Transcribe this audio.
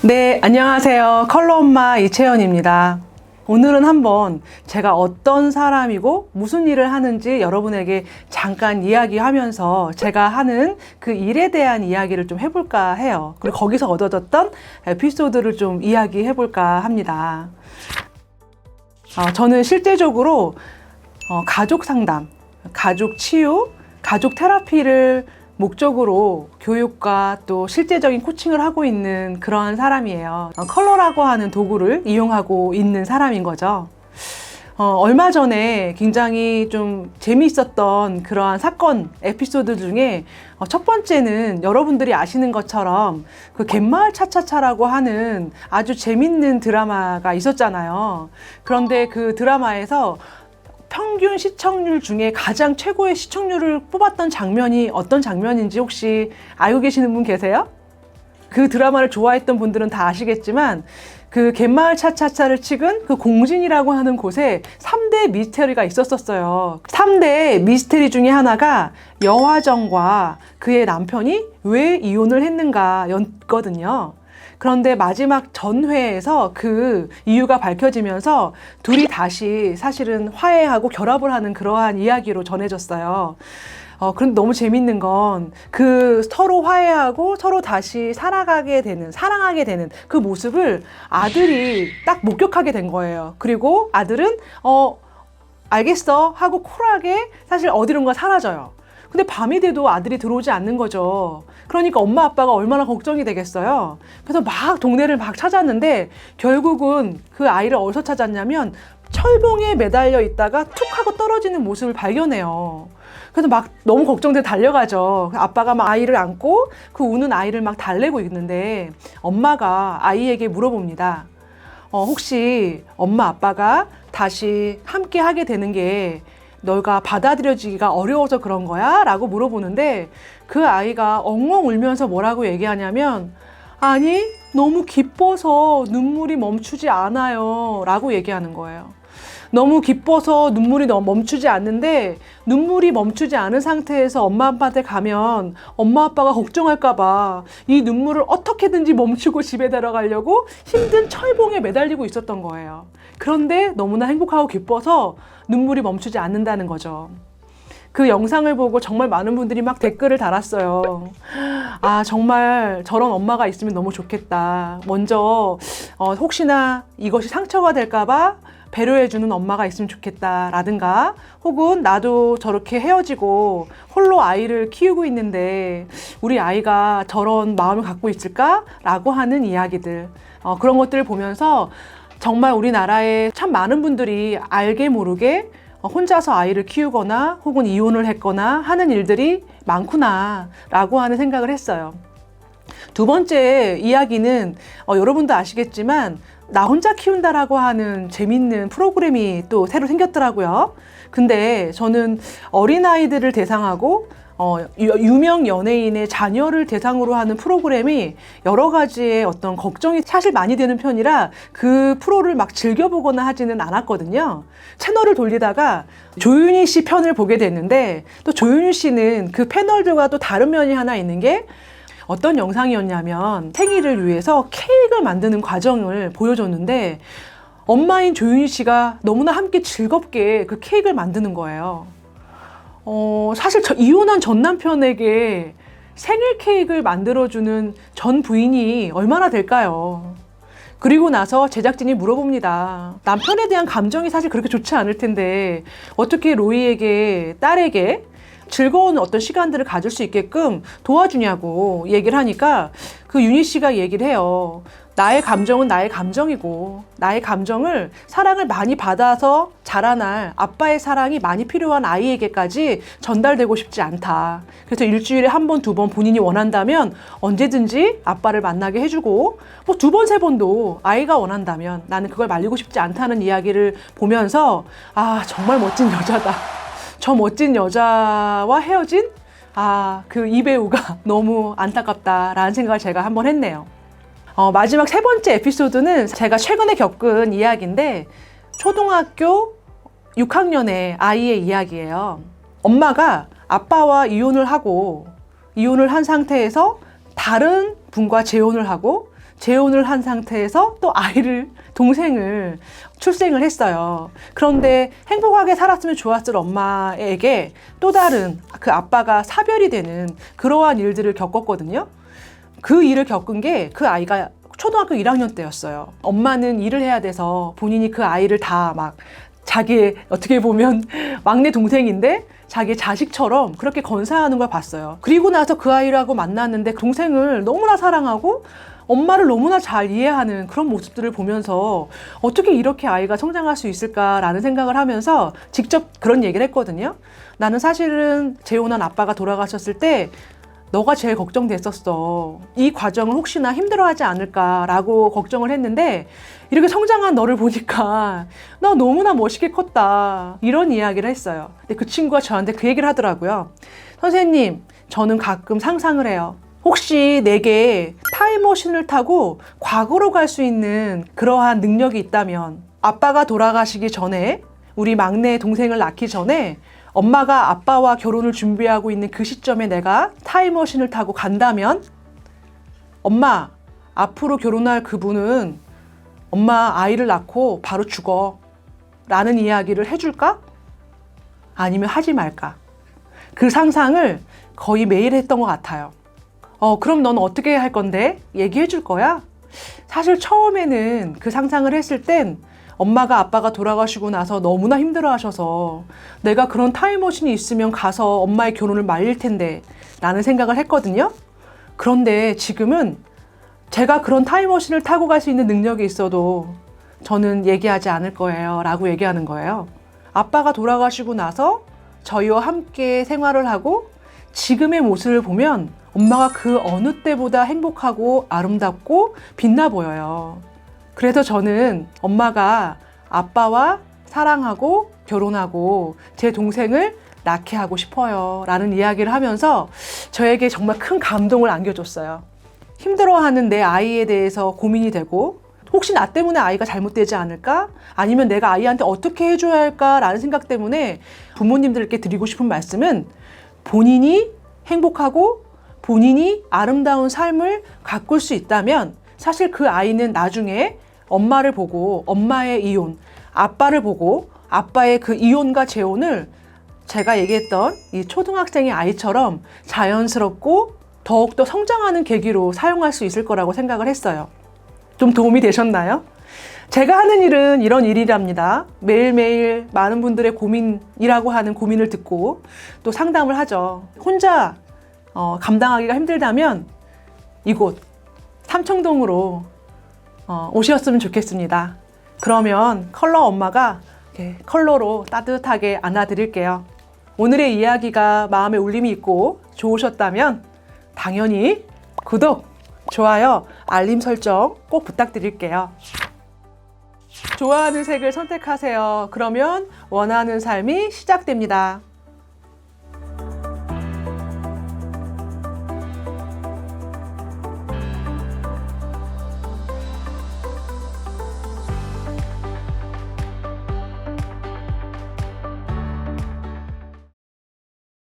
네, 안녕하세요. 컬러 엄마 이채연입니다. 오늘은 한번 제가 어떤 사람이고 무슨 일을 하는지 여러분에게 잠깐 이야기하면서 제가 하는 그 일에 대한 이야기를 좀 해볼까 해요. 그리고 거기서 얻어졌던 에피소드를 좀 이야기해볼까 합니다. 저는 실제적으로 가족 상담, 가족 치유, 가족 테라피를 목적으로 교육과 또 실제적인 코칭을 하고 있는 그러한 사람이에요. 컬러라고 하는 도구를 이용하고 있는 사람인 거죠. 얼마 전에 굉장히 좀 재미있었던 그러한 사건 에피소드 중에 첫 번째는 여러분들이 아시는 것처럼 그 갯마을 차차차라고 하는 아주 재밌는 드라마가 있었잖아요. 그런데 그 드라마에서 평균 시청률 중에 가장 최고의 시청률을 뽑았던 장면이 어떤 장면인지 혹시 알고 계시는 분 계세요? 그 드라마를 좋아했던 분들은 다 아시겠지만 그 갯마을 차차차를 찍은 그 공진이라고 하는 곳에 3대 미스테리가 있었어요. 3대 미스테리 중에 하나가 여화정과 그의 남편이 왜 이혼을 했는가 였거든요. 그런데 마지막 전회에서 그 이유가 밝혀지면서 둘이 다시 사실은 화해하고 결합을 하는 그러한 이야기로 전해졌어요. 그런데 너무 재밌는 건 그 서로 화해하고 서로 다시 사랑하게 되는 그 모습을 아들이 딱 목격하게 된 거예요. 그리고 아들은 알겠어 하고 쿨하게 사실 어디론가 사라져요. 근데 밤이 돼도 아들이 들어오지 않는 거죠. 그러니까 엄마 아빠가 얼마나 걱정이 되겠어요. 그래서 막 동네를 막 찾았는데 결국은 그 아이를 어디서 찾았냐면 철봉에 매달려 있다가 툭 하고 떨어지는 모습을 발견해요. 그래서 막 너무 걱정돼 달려가죠. 아빠가 막 아이를 안고 그 우는 아이를 막 달래고 있는데 엄마가 아이에게 물어봅니다. 혹시 엄마 아빠가 다시 함께 하게 되는 게 너가 받아들여지기가 어려워서 그런 거야? 라고 물어보는데 그 아이가 엉엉 울면서 뭐라고 얘기하냐면 아니 너무 기뻐서 눈물이 멈추지 않아요 라고 얘기하는 거예요. 너무 기뻐서 눈물이 멈추지 않는데 눈물이 멈추지 않은 상태에서 엄마 아빠한테 가면 엄마 아빠가 걱정할까 봐 이 눈물을 어떻게든지 멈추고 집에 데려가려고 힘든 철봉에 매달리고 있었던 거예요. 그런데 너무나 행복하고 기뻐서 눈물이 멈추지 않는다는 거죠. 그 영상을 보고 정말 많은 분들이 막 댓글을 달았어요. 아, 정말 저런 엄마가 있으면 너무 좋겠다. 먼저 혹시나 이것이 상처가 될까 봐 배려해주는 엄마가 있으면 좋겠다 라든가 혹은 나도 저렇게 헤어지고 홀로 아이를 키우고 있는데 우리 아이가 저런 마음을 갖고 있을까? 라고 하는 이야기들, 그런 것들을 보면서 정말 우리나라에 참 많은 분들이 알게 모르게 혼자서 아이를 키우거나 혹은 이혼을 했거나 하는 일들이 많구나 라고 하는 생각을 했어요. 두 번째 이야기는 여러분도 아시겠지만 나 혼자 키운다라고 하는 재밌는 프로그램이 또 새로 생겼더라고요. 근데 저는 어린아이들을 대상하고 유명 연예인의 자녀를 대상으로 하는 프로그램이 여러 가지의 어떤 걱정이 사실 많이 되는 편이라 그 프로를 막 즐겨보거나 하지는 않았거든요. 채널을 돌리다가 조윤희 씨 편을 보게 됐는데 또 조윤희 씨는 그 패널들과 또 다른 면이 하나 있는 게 어떤 영상이었냐면 생일을 위해서 케이크를 만드는 과정을 보여줬는데 엄마인 조윤희 씨가 너무나 함께 즐겁게 그 케이크를 만드는 거예요. 사실 이혼한 전 남편에게 생일 케이크를 만들어주는 전 부인이 얼마나 될까요? 그리고 나서 제작진이 물어봅니다. 남편에 대한 감정이 사실 그렇게 좋지 않을 텐데 어떻게 로이에게, 딸에게 즐거운 어떤 시간들을 가질 수 있게끔 도와주냐고 얘기를 하니까 그 윤희 씨가 얘기를 해요. 나의 감정은 나의 감정이고 나의 감정을 사랑을 많이 받아서 자라날 아빠의 사랑이 많이 필요한 아이에게까지 전달되고 싶지 않다. 그래서 일주일에 한 번, 두 번 본인이 원한다면 언제든지 아빠를 만나게 해주고 뭐 두 번, 세 번도 아이가 원한다면 나는 그걸 말리고 싶지 않다는 이야기를 보면서 아, 정말 멋진 여자다. 저 멋진 여자와 헤어진 그 이 배우가 너무 안타깝다라는 생각을 제가 한번 했네요. 마지막 세 번째 에피소드는 제가 최근에 겪은 이야기인데 초등학교 6학년의 아이의 이야기예요. 엄마가 아빠와 이혼을 한 상태에서 다른 분과 재혼을 하고 재혼을 한 상태에서 또 동생을 출생을 했어요. 그런데 행복하게 살았으면 좋았을 엄마에게 또 다른 그 아빠가 사별이 되는 그러한 일들을 겪었거든요. 그 일을 겪은 게 그 아이가 초등학교 1학년 때였어요. 엄마는 일을 해야 돼서 본인이 그 아이를 다 막 자기의 어떻게 보면 막내 동생인데 자기 자식처럼 그렇게 건사하는 걸 봤어요. 그리고 나서 그 아이하고 만났는데 동생을 너무나 사랑하고 엄마를 너무나 잘 이해하는 그런 모습들을 보면서 어떻게 이렇게 아이가 성장할 수 있을까라는 생각을 하면서 직접 그런 얘기를 했거든요. 나는 사실은 재혼한 아빠가 돌아가셨을 때 너가 제일 걱정됐었어. 이 과정을 혹시나 힘들어하지 않을까라고 걱정을 했는데 이렇게 성장한 너를 보니까 나 너무나 멋있게 컸다. 이런 이야기를 했어요. 근데 그 친구가 저한테 그 얘기를 하더라고요. 선생님, 저는 가끔 상상을 해요. 혹시 내게 타임머신을 타고 과거로 갈 수 있는 그러한 능력이 있다면 아빠가 돌아가시기 전에 우리 막내 동생을 낳기 전에 엄마가 아빠와 결혼을 준비하고 있는 그 시점에 내가 타임머신을 타고 간다면 엄마, 앞으로 결혼할 그분은 엄마 아이를 낳고 바로 죽어 라는 이야기를 해줄까? 아니면 하지 말까? 그 상상을 거의 매일 했던 것 같아요. 그럼 넌 어떻게 할 건데? 얘기해 줄 거야? 사실 처음에는 그 상상을 했을 땐 엄마가 아빠가 돌아가시고 나서 너무나 힘들어 하셔서 내가 그런 타임머신이 있으면 가서 엄마의 결혼을 말릴 텐데 라는 생각을 했거든요. 그런데 지금은 제가 그런 타임머신을 타고 갈 수 있는 능력이 있어도 저는 얘기하지 않을 거예요 라고 얘기하는 거예요. 아빠가 돌아가시고 나서 저희와 함께 생활을 하고 지금의 모습을 보면 엄마가 그 어느 때보다 행복하고 아름답고 빛나 보여요. 그래서 저는 엄마가 아빠와 사랑하고 결혼하고 제 동생을 낳게 하고 싶어요 라는 이야기를 하면서 저에게 정말 큰 감동을 안겨줬어요. 힘들어하는 내 아이에 대해서 고민이 되고 혹시 나 때문에 아이가 잘못되지 않을까? 아니면 내가 아이한테 어떻게 해줘야 할까라는 생각 때문에 부모님들께 드리고 싶은 말씀은 본인이 행복하고 본인이 아름다운 삶을 가꿀 수 있다면 사실 그 아이는 나중에 엄마를 보고 엄마의 이혼, 아빠를 보고 아빠의 그 이혼과 재혼을 제가 얘기했던 이 초등학생의 아이처럼 자연스럽고 더욱더 성장하는 계기로 사용할 수 있을 거라고 생각을 했어요. 좀 도움이 되셨나요? 제가 하는 일은 이런 일이랍니다. 매일매일 많은 분들의 고민이라고 하는 고민을 듣고 또 상담을 하죠. 혼자 감당하기가 힘들다면 이곳 삼청동으로 오셨으면 좋겠습니다. 그러면 컬러 엄마가 이렇게 컬러로 따뜻하게 안아드릴게요. 오늘의 이야기가 마음에 울림이 있고 좋으셨다면 당연히 구독, 좋아요, 알림 설정 꼭 부탁드릴게요. 좋아하는 색을 선택하세요. 그러면 원하는 삶이 시작됩니다.